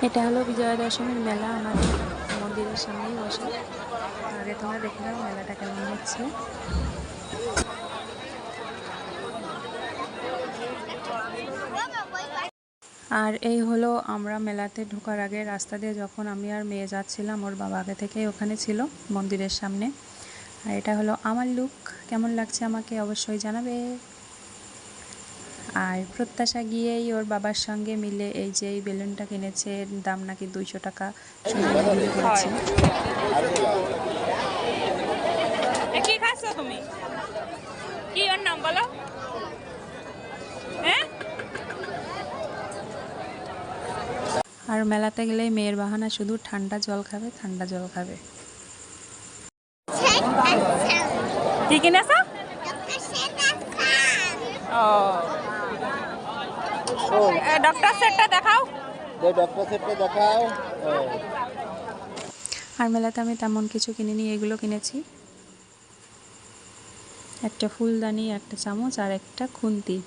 এটা হলো বিজয়া দশমীর মেলা, আমাদের মন্দিরের সামনেই বসে। আগে তোমরা দেখে নাও মেলাটা কেমন হচ্ছে। আর এই হলো আমরা মেলাতে ঢোকার আগে রাস্তা দিয়ে যখন আমি আর মেয়ে যাচ্ছিলাম, ওর বাবা আগে থেকেই ওখানে ছিল মন্দিরের সামনে। আর এটা হলো আমার লুক, কেমন লাগছে আমাকে অবশ্যই জানাবে। আর প্রত্যাশা গিয়েই ওর বাবার সঙ্গে মিলে এই যে এই বেলুনটা কিনেছে, দাম নাকি 200 টাকা, করেছে। কি খাচ্ছ তুমি? কি ওর নাম বলো? হ্যাঁ, আর মেলাতে গেলে মেয়ের বাহানা শুধু ঠান্ডা জল খাবে, ঠান্ডা জল খাবে। কি কিনেছ? ও ডক্টর সেটটা দেখাও। ডক্টর সেটটা দেখাও। আর মেলাতে আমি তেমন কিছু কিনিনি, এগুলো কিনেছি, একটা ফুলদানি, একটা চামচ আর একটা খুন্তি।